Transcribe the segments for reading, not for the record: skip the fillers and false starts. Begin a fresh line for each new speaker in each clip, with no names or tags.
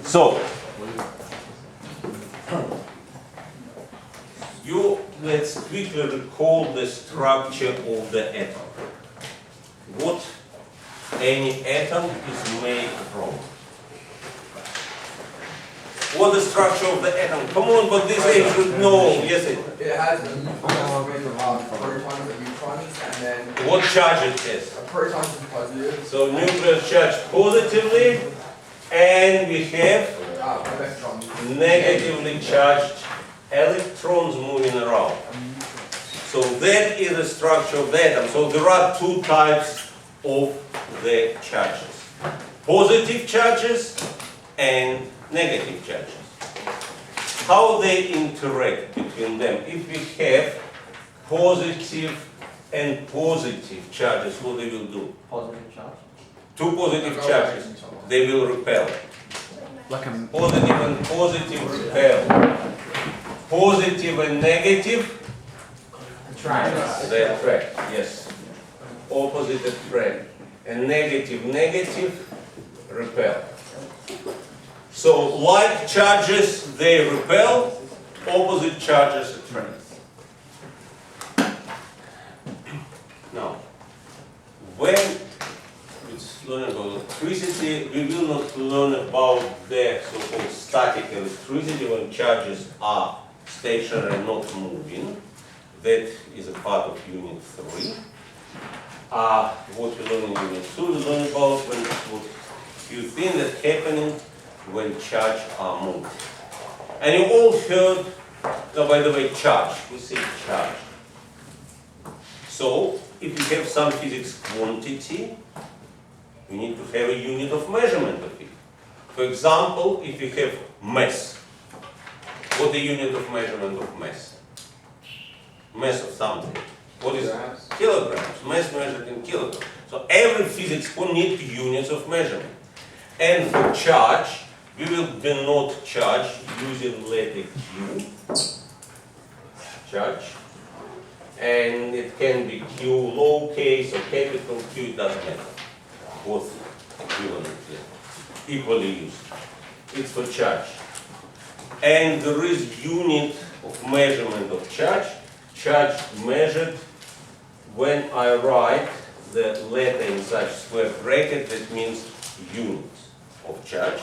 So, let's quickly recall the structure of the atom. What any atom is made from. What the structure of the atom? Come on, but this age should know. Yes, it.
It has a protons and neutrons, and then
What charge it has?
a proton is positive.
So nucleus charged positively, and we have
Electrons.
negatively charged electrons moving around. So that is the structure of the atom. So there are two types of the charges. Positive charges and negative charges. How they interact between them? If we have positive and positive charges, what they will do?
Positive charge.
Two positive charges, they will repel.
Like a
Positive and positive repel. Positive and negative, they attract, yes. Opposite attract. And negative, negative, repel. So like charges, they repel, opposite charges attract. Now, when it's learning about electricity, we will not learn about the so-called static electricity when charges are stationary and not moving. That is a part of Unit 3. What we learn in Unit 2, we learn about what few things that happening when charge are moving. And you all heard, by the way, charge. We say charge. So, if you have some physics quantity, you need to have a unit of measurement of it. For example, if you have mass, what is the unit of measurement of mass? Mass of something. What is it? Kilograms. Mass measured in kilograms. So every physics will need units of measurement. And for charge, we will denote charge using letter Q. Charge. And it can be Q lowercase or capital Q, it doesn't matter. Both equivalently, equally used. It's for charge. And there is unit of measurement of charge. Charge measured when I write the letter in such square bracket, that means units of charge,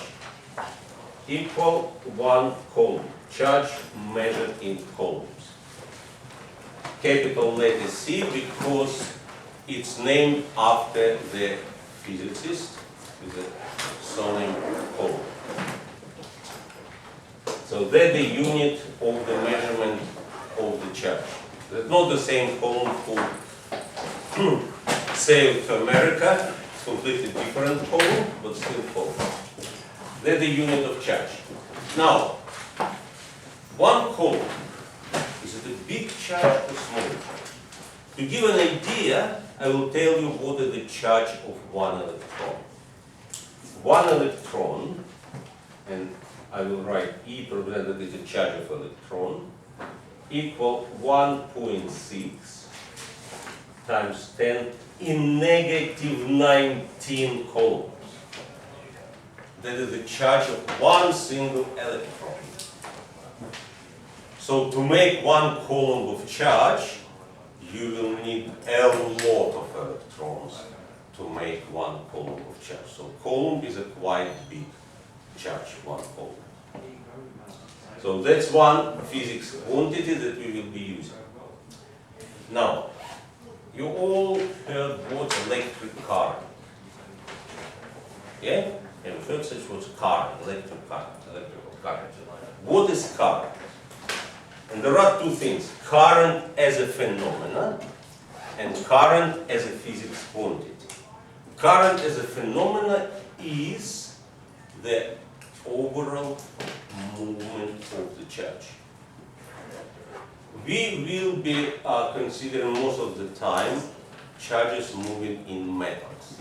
equal 1 coulomb. Charge measured in coulombs. Capital letter C because it's named after the physicist with the surname Coulomb. So that's the unit of the measurement of the charge. That's not the same Coulomb who sailed to America. It's completely different Coulomb, but still Coulomb. That's the unit of charge. Now, 1 Coulomb, is it a big charge or small charge? To give an idea, I will tell you what is the charge of 1 electron. 1 electron, and I will write E to represent that is the charge of electron, equal 1.6 times 10 in negative 19 coulombs. That is the charge of 1 single electron. So to make 1 coulomb of charge, you will need a lot of electrons to make 1 coulomb of charge. So coulomb is a quite big charge, 1 coulomb. So that's one physics quantity that we will be using. Now, you all heard what's electric current. Yeah? And first it was current, electric current, electrical current. What is current? And there are two things, current as a phenomenon and current as a physics quantity. Current as a phenomenon is the overall movement of the charge. We will be considering most of the time charges moving in metals.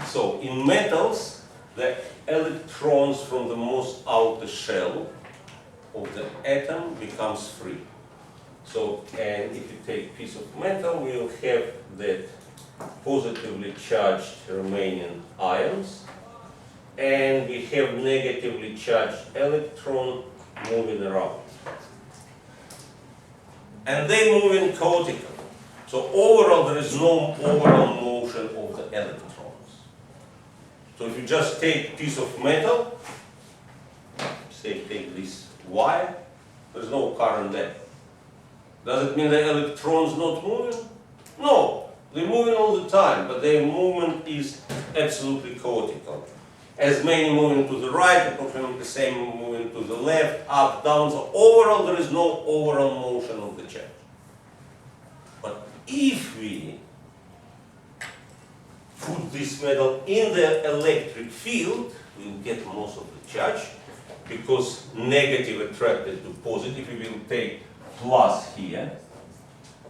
So in metals, the electrons from the most outer shell of the atom becomes free. So, and if you take a piece of metal, we will have that positively charged remaining ions and we have negatively charged electron moving around. And they move in chaotically. So overall, there is no overall motion of the electrons. So if you just take a piece of metal, say take this wire, there's no current there. Does it mean the electrons not moving? No, they're moving all the time, but their movement is absolutely chaotical. As many moving to the right, approximately the same moving to the left, up, down. So overall, there is no overall motion of the charge. But if we put this metal in the electric field, we'll get most of the charge, because negative attracted to positive. We will take plus here,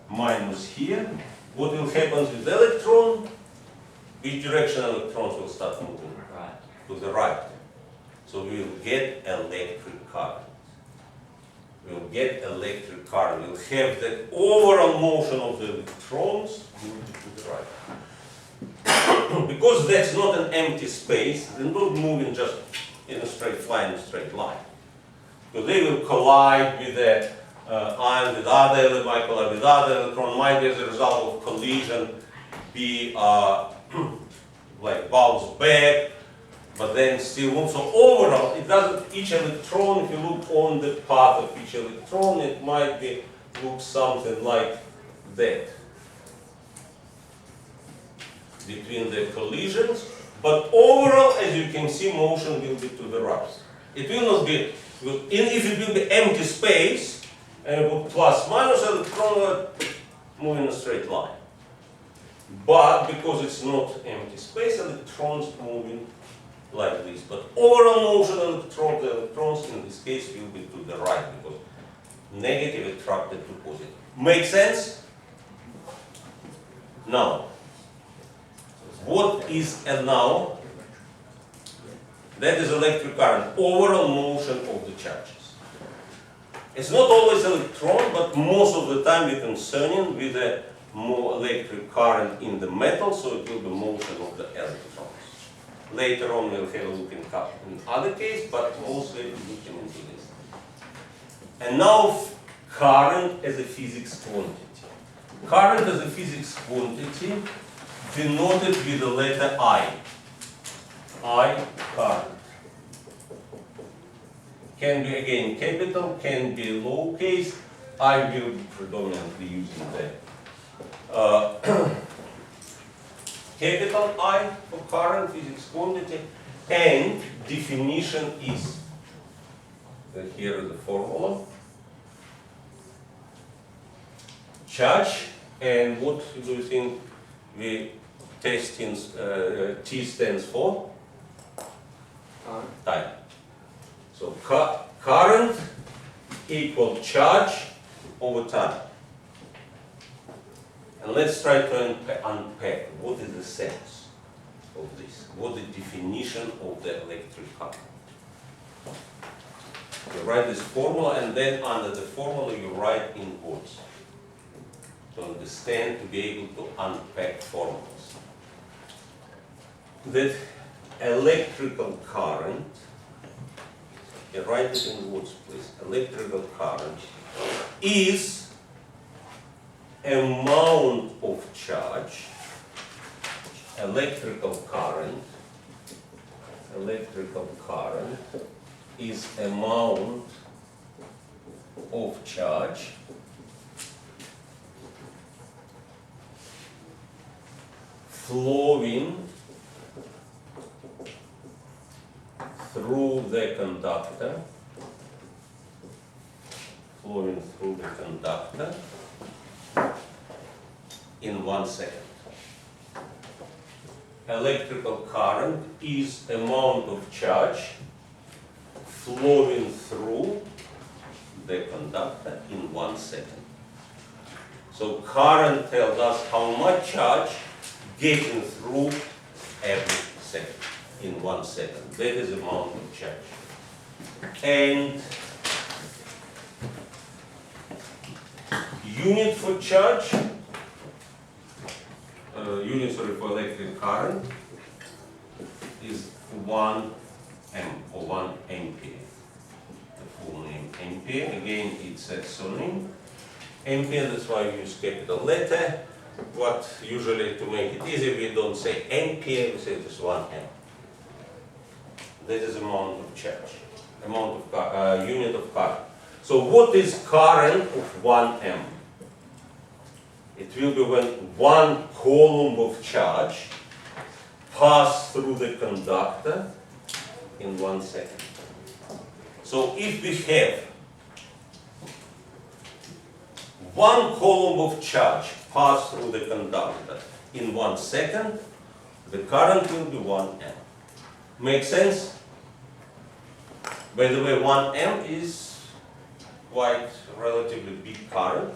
minus here. What will happen with the electron? Which direction electrons will start moving?
Right.
To the right. So we will get electric current. We will get electric current. We will have the overall motion of the electrons moving to the right. Because that's not an empty space, they're not moving just in a straight line, So they will collide with the ion with other, might collide with other electron, might be as a result of collision be like bounce back, but then still move. So overall, it doesn't, each electron, if you look on the path of each electron, it might be look something like that between the collisions. But overall, as you can see, motion will be to the right. It will not be, if it will be empty space, and you put plus minus, electron will move in a straight line. But because it's not empty space, electrons moving like this. But overall motion of the electrons in this case will be to the right, because negative attracted to positive. Make sense? Now, what is a now? That is electric current, overall motion of the charges. It's not always electron, but most of the time we're concerning with the more electric current in the metal, so it will be motion of the electrons. Later on we'll have a look in other case, but mostly we're looking into this. And now current as a physics quantity. Current as a physics quantity denoted with the letter I. I, current. Can be again capital, can be lowercase. I will be predominantly using the capital I for current physics quantity, and definition is, here is the formula, charge, and what do you think the testing T stands for? Time. So current equal charge over time. And let's try to unpack what is the sense of this, what is the definition of the electric current. You write this formula, and then under the formula you write in words to understand, to be able to unpack formulas. That electrical current, you write it in words please, electrical current is amount of charge, electrical current is amount of charge flowing through the conductor, in 1 second. Electrical current is amount of charge flowing through the conductor in 1 second. So current tells us how much charge getting through every second, in 1 second. That is amount of charge. And unit for charge, for electric current is 1 M or 1 ampere. The full name ampere, again it's a synonym. Ampere, that's why we use capital letter. What usually, to make it easy, we don't say ampere, we say just 1 M. That is amount of charge, amount of unit of current. So what is current of 1 M? It will be when one coulomb of charge passes through the conductor in 1 second. So if we have one coulomb of charge pass through the conductor in 1 second, the current will be 1 M. Make sense? By the way, 1 M is quite relatively big current.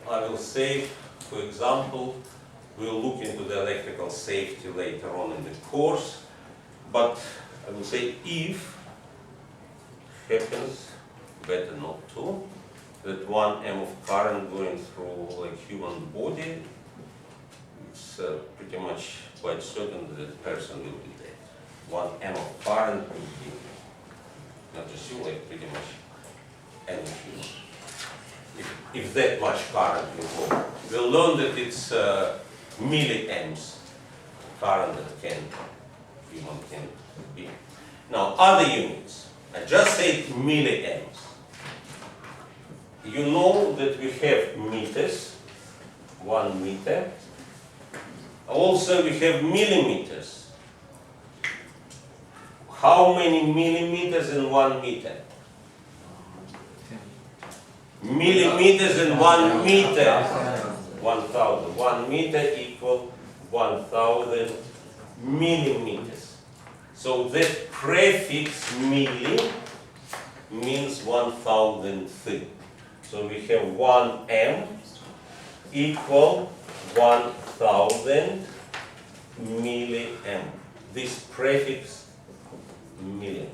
I will say, for example, we'll look into the electrical safety later on in the course, but I will say if happens, better not to, that 1 M of current going through like human body, it's pretty much quite certain that the person will be dead. 1 M of current will be, not just you, like pretty much any human. If that much current will go. We'll learn that it's milliamps current that human can be. Now other units, I just said milliamps. You know that we have meters, 1 meter. Also we have millimeters. How many millimeters in 1 meter? Millimeters in 1 meter. 1,000. 1 meter equal 1,000 millimeters. So that prefix milli means 1,000th. So we have 1 M equal 1,000 milliamp. This prefix milli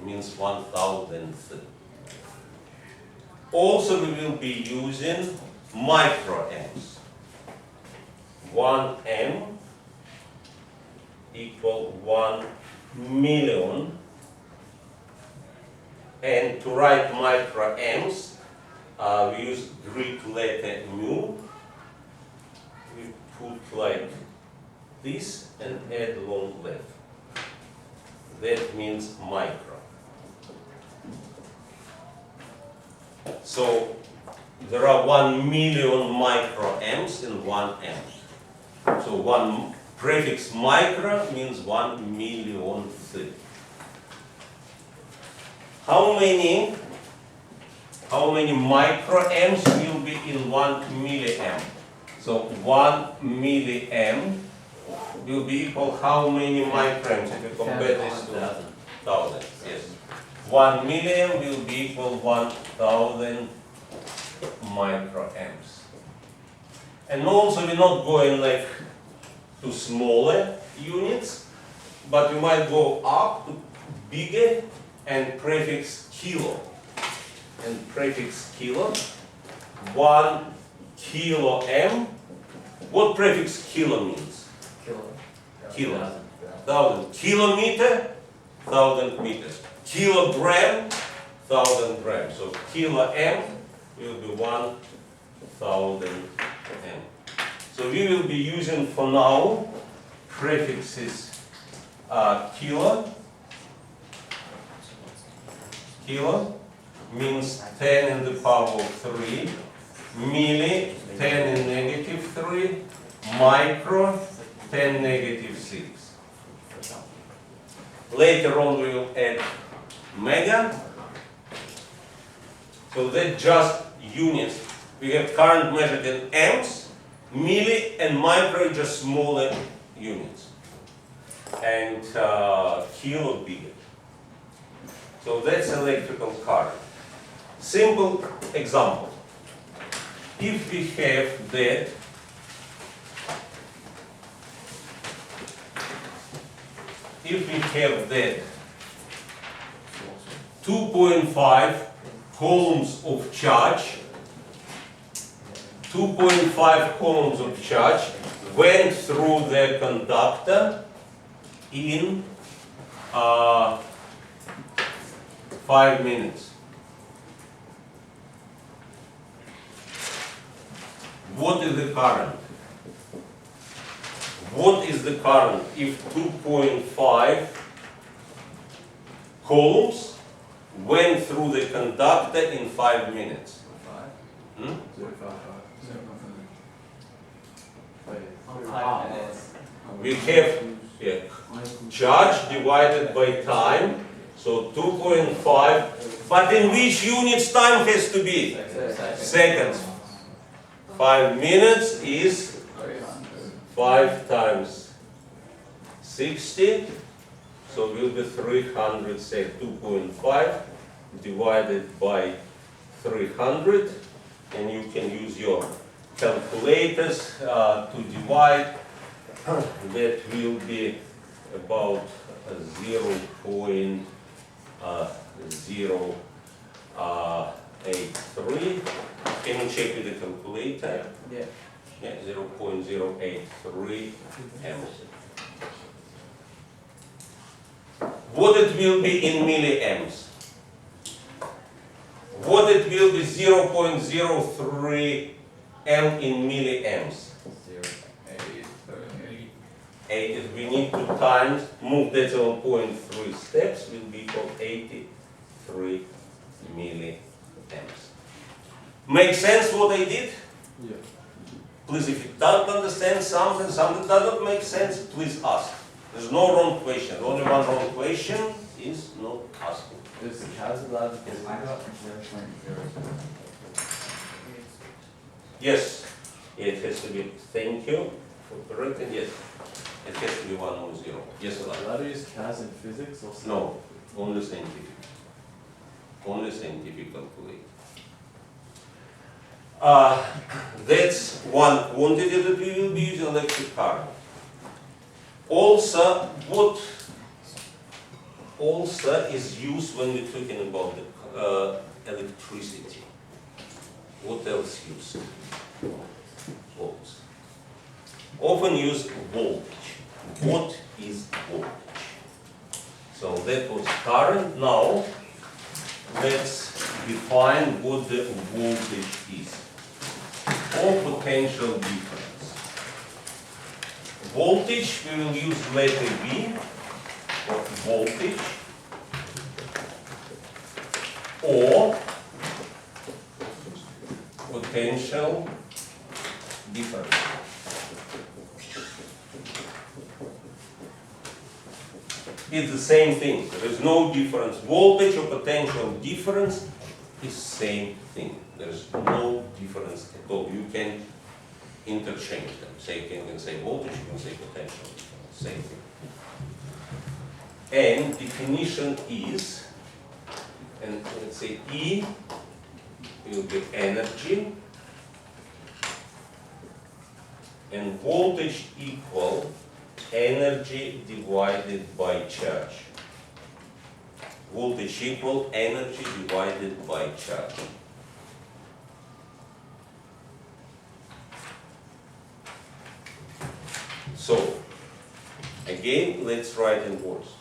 means 1,000th. Also we will be using microamps. 1 M equal 1 million. And to write microamps, we use Greek letter mu. We put like this and add long left. That means micro. So there are 1 million microamps in 1 amp. So one prefix micro means 1 millionth. How many microamps will be in 1 milliamp? So 1 milliamp will be equal how many microamps if you compare this to 1,000? Yes. 1 milliamp will be equal 1,000 microamps. And also we're not going like to smaller units, but we might go up to bigger and prefix kilo. And prefix kilo, 1 kilo M. What prefix kilo means? Kilo. 1,000. Kilometer, 1,000 meters. Kilogram, 1,000 grams. So kilo M will be 1,000 M. So we will be using for now prefixes kilo. Kilo means 10 in the power of 3. Milli, 10 in negative 3. Micro, 10 negative 6. Later on we will add mega. So that's just units. We have current measured in amps, milli and micro just smaller units. And kilo bigger. So that's electrical current. Simple example. If we have that if we have that 2.5 coulombs of charge, 2.5 coulombs of charge went through the conductor in 5 minutes. What is the current? What is the current if 2.5 coulombs went through the conductor in 5 minutes? Hmm?
5 minutes.
We have charge divided by time, so 2.5, but in which units time has to be? Seconds. 5 minutes is 5 times 60, so will be 300, say 2.5 divided by 300, and you can use your calculators to divide. That will be about 0.083. Can you check with the calculator?
Yeah.
Yeah, 0.083 amps. What it will be in milliamps? What it will be 0.03 amp in milliamps? 8, if we need to times, move that 0.3 steps, will be equal 83 milliamps. Make sense what I did?
Yeah.
Please, if you don't understand something does not make sense, please ask. There's no wrong question. Only one wrong question is not asking.
Is the CAS allowed to get line up?
Yes, it has to be, thank you for correcting, yes. It has to be 1 or 0. Yes,
Allowed
allowed.
to use CAS in physics or something?
No, only scientific. Only scientific calculate. That's one quantity that we will be using, electric current. Also, what also is used when we're talking about the electricity? What else used? Volts. Often use voltage. What is voltage? So that was current. Now let's define what the voltage is, or potential difference. Voltage, we will use letter V for voltage, or potential difference. It's the same thing. There is no difference. Voltage or potential difference is same thing. There is no difference at all. You can interchange them. Say you can say voltage, you can say potential difference. Same thing. And definition is, and let's say E will be energy, and voltage equal energy divided by charge. Voltage equal energy divided by charge. So, again, let's write in words.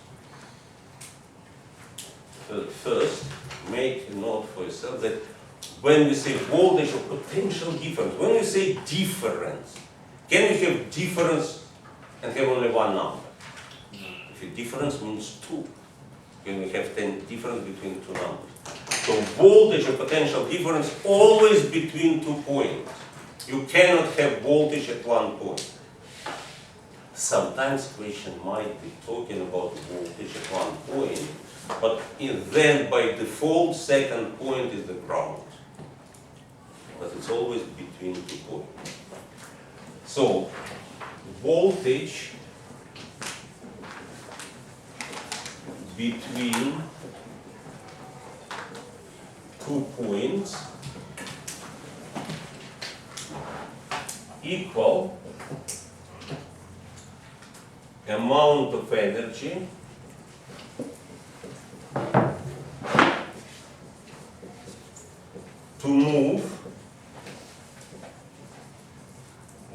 First, make a note for yourself that when we say voltage or potential difference, when we say difference, can we have difference and have only one number? If a difference means 2, can we have 10 difference between two numbers? So voltage or potential difference always between 2 points. You cannot have voltage at 1 point. Sometimes question might be talking about voltage at 1 point, but then by default second point is the ground. But it's always between 2 points. So voltage between 2 points equal amount of energy to move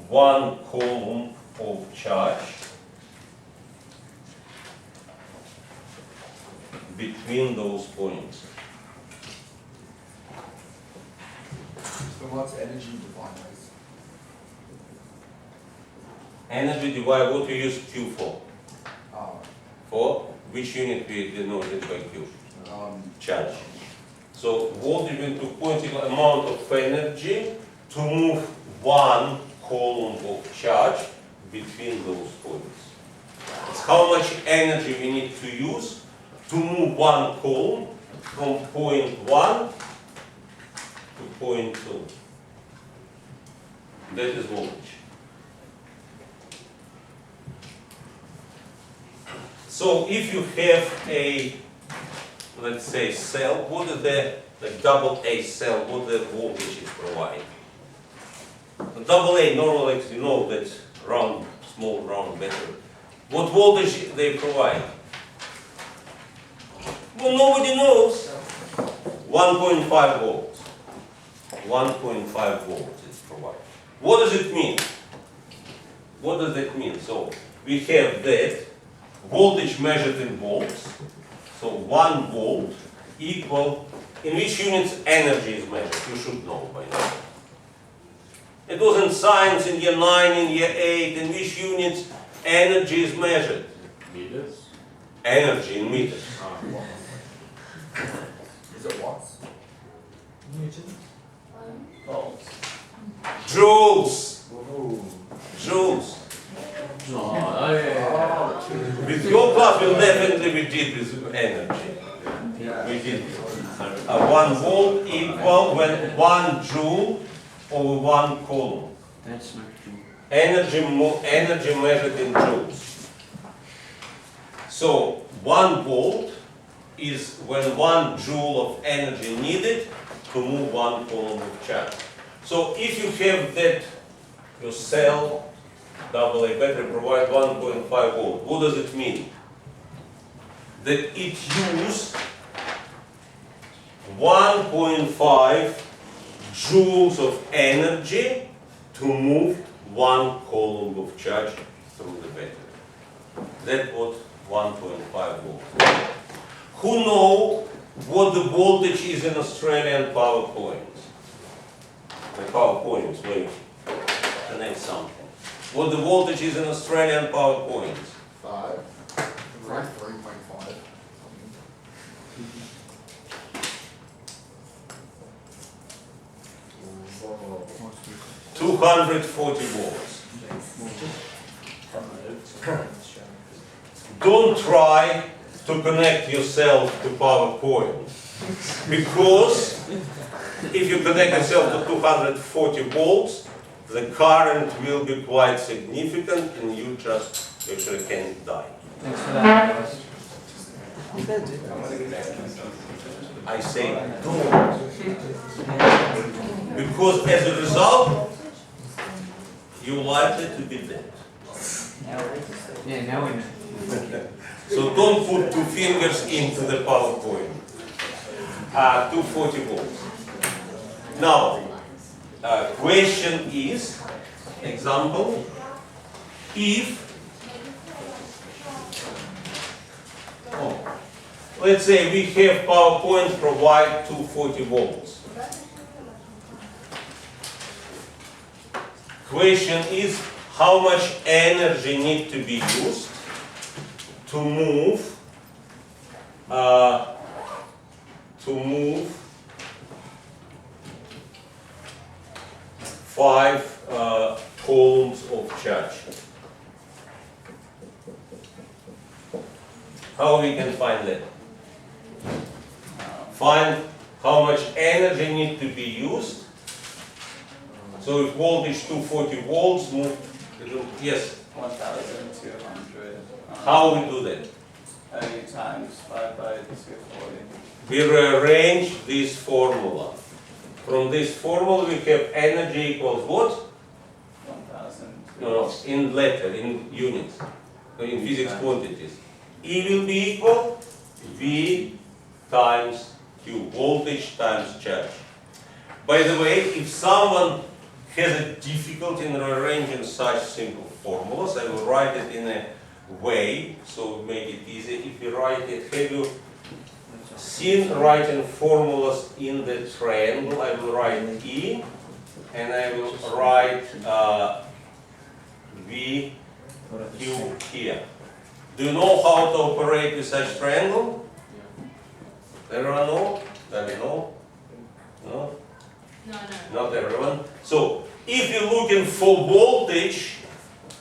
1 coulomb of charge between those points.
So what's energy defined as?
Energy divided, what we use Q for?
Uh,
For which unit we denoted by Q? Charge. So voltage into pointing amount of energy to move one column of charge between those points. It's how much energy we need to use to move one column from point 1 to point 2. That is voltage. So if you have a, let's say, cell, what is the double A cell, what the voltage it provides? The double A, normally you know that round, small round battery. What voltage they provide? Well, nobody knows. 1.5 volts. 1.5 volts it's provided. What does it mean? What does that mean? So we have that voltage measured in volts. So 1 volt equal, in which units energy is measured? You should know by now. It was in science in year 9, in year 8, in which units energy is measured?
Meters?
Energy in meters.
is it watts?
Volts.
Joules.
Whoa.
Joules.
Oh, yeah.
With your class, we definitely we did with energy.
Yeah.
We did 1 volt equal when 1 joule over 1 coulomb.
That's not true.
Energy measured in joules. So 1 volt is when 1 joule of energy needed to move 1 coulomb of charge. So if you have that, your cell AA battery provide 1.5 volt, what does it mean? That it use 1.5 joules of energy to move 1 coulomb of charge through the battery. That's what 1.5 volts. Who know what the voltage is in Australian power points? The power points, wait, connect something. What the voltage is in Australian power points?
5. Right, 3.5.
240 volts. Don't try to connect yourself to PowerPoint, because if you connect yourself to 240 volts, the current will be quite significant and you just actually can die.
Thanks for that.
I say don't. Because as a result, you're likely to be dead.
Yeah, now we know.
So don't put 2 fingers into the PowerPoint. 240 volts. Now, question is, example, if, let's say we have PowerPoint provide 240 volts. Question is, how much energy need to be used to move 5 coulombs of charge. How we can find that? Find how much energy need to be used. So if voltage 240 volts move, yes.
1,200.
How we do that?
Times 5 by 240.
We rearrange this formula. From this formula we have energy equals what?
1,000.
No, in letter, in units, in physics quantities. E will be equal V times Q, voltage times charge. By the way, if someone has a difficulty in rearranging such simple formulas, I will write it in a way, so make it easy. If you write it, have you Since writing formulas in the triangle, I will write E, and I will write V, Q here. Do you know how to operate with such triangle? Everyone know? Let me know. No?
No.
Not everyone. So, if you're looking for voltage,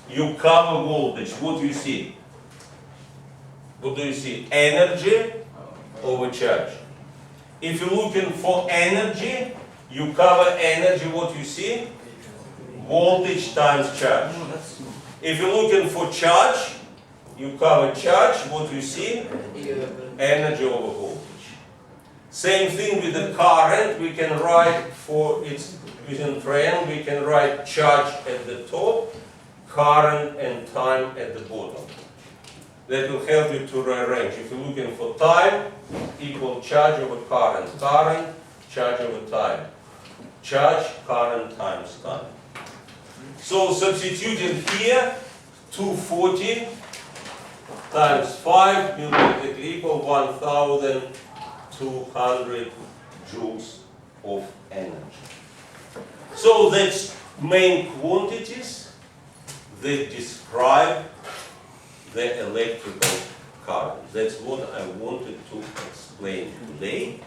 you cover voltage. What do you see? What do you see? Energy over charge. If you're looking for energy, you cover energy. What you see? Voltage times charge. If you're looking for charge, you cover charge. What you see? Energy over voltage. Same thing with the current. We can write for its within triangle. We can write charge at the top, current and time at the bottom. That will help you to rearrange. If you're looking for time, equal charge over current. Current, charge over time. Charge, current times time. So substituting here, 240 times 5 will make it equal 1,200 joules of energy. So that's main quantities that describe the electrical current. That's what I wanted to explain today.